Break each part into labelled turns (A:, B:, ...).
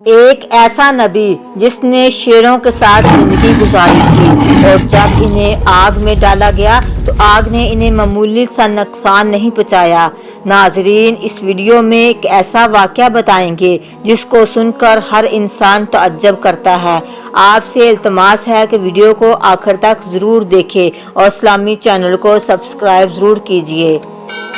A: ایک ایسا نبی جس نے شیروں کے ساتھ زندگی گزاری تھی اور جب انہیں آگ میں ڈالا گیا تو آگ نے انہیں معمولی سا نقصان نہیں پہنچایا۔ ناظرین، اس ویڈیو میں ایک ایسا واقعہ بتائیں گے جس کو سن کر ہر انسان تعجب کرتا ہے۔ آپ سے التماس ہے کہ ویڈیو کو آخر تک ضرور دیکھیں اور اسلامی چینل کو سبسکرائب ضرور کیجیے۔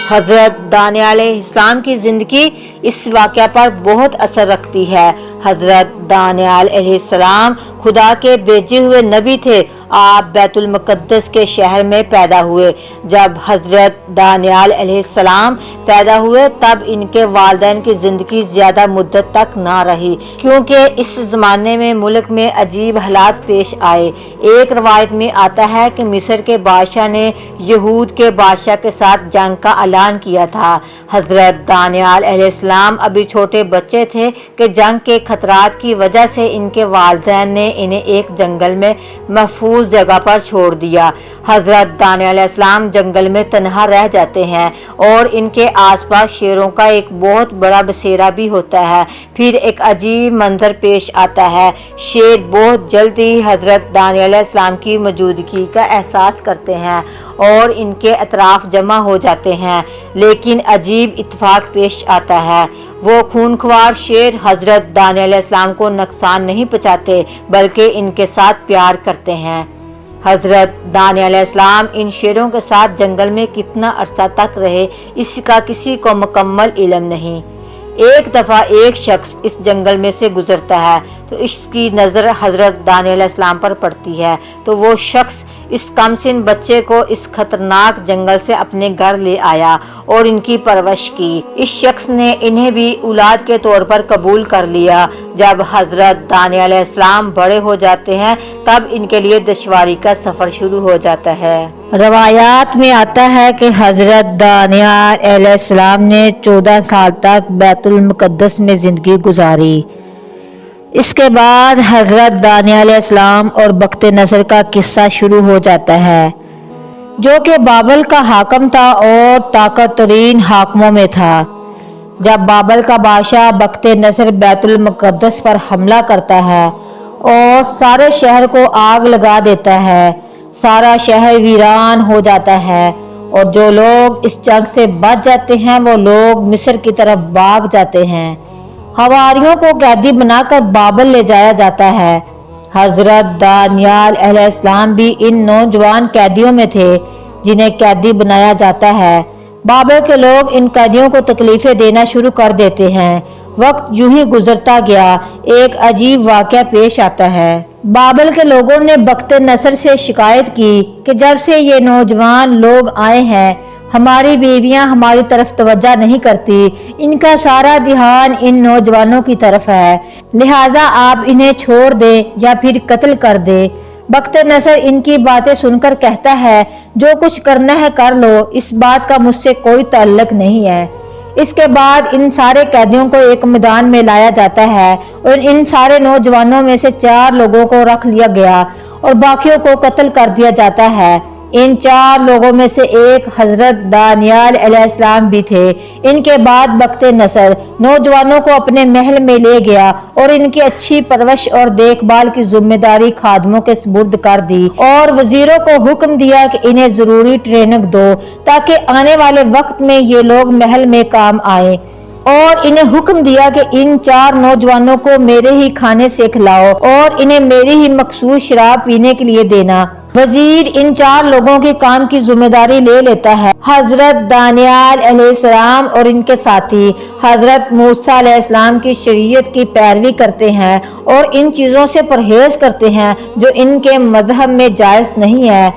A: حضرت دانیہ علیہ السلام کی زندگی اس واقعہ پر بہت اثر رکھتی ہے۔ حضرت دانیہ علیہ السلام خدا کے بھیجے ہوئے نبی تھے۔ آپ بیت المقدس کے شہر میں پیدا ہوئے۔ جب حضرت دانیہ علیہ السلام پیدا ہوئے تب ان کے والدین کی زندگی زیادہ مدت تک نہ رہی، کیونکہ اس زمانے میں ملک میں عجیب حالات پیش آئے۔ ایک روایت میں آتا ہے کہ مصر کے بادشاہ نے یہود کے بادشاہ کے ساتھ جنگ کا اعلان کیا تھا۔ حضرت دانیہ علیہ السلام ابھی چھوٹے بچے تھے کہ جنگ کے خطرات کی وجہ سے ان کے والدین نے انہیں ایک جنگل میں محفوظ جگہ پر چھوڑ دیا۔ حضرت دانیہ علیہ السلام جنگل میں تنہا رہ جاتے ہیں اور ان کے آس پاس شیروں کا ایک بہت بڑا بسیرا بھی ہوتا ہے۔ پھر ایک عجیب منظر پیش آتا ہے۔ شیر بہت جلد ہی حضرت دانیہ علیہ السلام کی موجودگی کا احساس کرتے ہیں اور ان کے اطراف جمع ہو جاتے ہیں، لیکن عجیب اتفاق پیش آتا ہے۔ وہ خونخوار شیر حضرت دانیہ علیہ السلام کو نقصان نہیں پہنچاتے بلکہ ان کے ساتھ پیار کرتے ہیں۔ حضرت دانیہ علیہ السلام ان شیروں کے ساتھ جنگل میں کتنا عرصہ تک رہے اس کا کسی کو مکمل علم نہیں۔ ایک دفعہ ایک شخص اس جنگل میں سے گزرتا ہے تو اس کی نظر حضرت دانیہ علیہ السلام پر پڑتی ہے، تو وہ شخص اس کم سن بچے کو اس خطرناک جنگل سے اپنے گھر لے آیا اور ان کی پرورش کی۔ اس شخص نے انہیں بھی اولاد کے طور پر قبول کر لیا۔ جب حضرت دانیہ علیہ السلام بڑے ہو جاتے ہیں تب ان کے لیے دشواری کا سفر شروع ہو جاتا ہے۔ روایات میں آتا ہے کہ حضرت دانیہ علیہ السلام نے 14 سال تک بیت المقدس میں زندگی گزاری۔ اس کے بعد حضرت دانیہ علیہ السلام اور بخت نصر کا قصہ شروع ہو جاتا ہے، جو کہ بابل کا حاکم تھا اور طاقت ترین حاکموں میں تھا۔ جب بابل کا بادشاہ بخت نصر بیت المقدس پر حملہ کرتا ہے اور سارے شہر کو آگ لگا دیتا ہے، سارا شہر ویران ہو جاتا ہے اور جو لوگ اس جنگ سے بچ جاتے ہیں وہ لوگ مصر کی طرف بھاگ جاتے ہیں۔ حواریوں کو قیدی بنا کر بابل لے جایا جاتا ہے۔ حضرت دانیہ علیہ السلام بھی ان نوجوان قیدیوں میں تھے جنہیں قیدی بنایا جاتا ہے۔ بابل کے لوگ ان قیدیوں کو تکلیفیں دینا شروع کر دیتے ہیں۔ وقت یوں ہی گزرتا گیا، ایک عجیب واقعہ پیش آتا ہے۔ بابل کے لوگوں نے بخت نصر سے شکایت کی کہ جب سے یہ نوجوان لوگ آئے ہیں ہماری بیویاں ہماری طرف توجہ نہیں کرتی، ان کا سارا دھیان ان نوجوانوں کی طرف ہے، لہٰذا آپ انہیں چھوڑ دیں یا پھر قتل کر دیں۔ بخت نصر ان کی باتیں سن کر کہتا ہے، جو کچھ کرنا ہے کر لو، اس بات کا مجھ سے کوئی تعلق نہیں ہے۔ اس کے بعد ان سارے قیدیوں کو ایک میدان میں لایا جاتا ہے اور ان سارے نوجوانوں میں سے 4 لوگوں کو رکھ لیا گیا اور باقیوں کو قتل کر دیا جاتا ہے۔ ان 4 لوگوں میں سے ایک حضرت دانیہ علیہ السلام بھی تھے۔ ان کے بعد بخت نصر نوجوانوں کو اپنے محل میں لے گیا اور ان کی اچھی پرورش اور دیکھ بھال کی ذمہ داری خادموں کے سپرد کر دی اور وزیروں کو حکم دیا کہ انہیں ضروری ٹریننگ دو تاکہ آنے والے وقت میں یہ لوگ محل میں کام آئیں، اور انہیں حکم دیا کہ ان 4 نوجوانوں کو میرے ہی کھانے سے کھلاؤ اور انہیں میری ہی مخصوص شراب پینے کے لیے دینا۔ وزیر ان 4 لوگوں کے کام کی ذمہ داری لے لیتا ہے۔ حضرت دانیہ علیہ السلام اور ان کے ساتھی حضرت موسیٰ علیہ السلام کی شریعت کی پیروی کرتے ہیں اور ان چیزوں سے پرہیز کرتے ہیں جو ان کے مذہب میں جائز نہیں ہے۔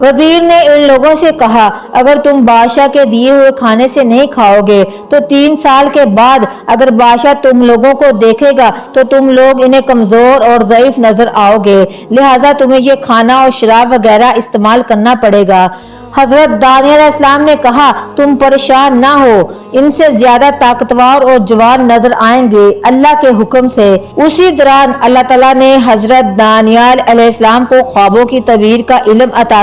A: وزیر نے ان لوگوں سے کہا، اگر تم بادشاہ کے دیے ہوئے کھانے سے نہیں کھاؤ گے تو 3 سال کے بعد اگر بادشاہ تم لوگوں کو دیکھے گا تو تم لوگ انہیں کمزور اور ضعیف نظر آؤ گے، لہٰذا تمہیں یہ کھانا اور شراب وغیرہ استعمال کرنا پڑے گا۔ حضرت دانیہ علیہ السلام نے کہا، تم پریشان نہ ہو، ان سے زیادہ طاقتور اور جوان نظر آئیں گے اللہ کے حکم سے۔ اسی دوران اللہ تعالیٰ نے حضرت دانیہ علیہ السلام کو خوابوں کی تعبیر کا علم عطا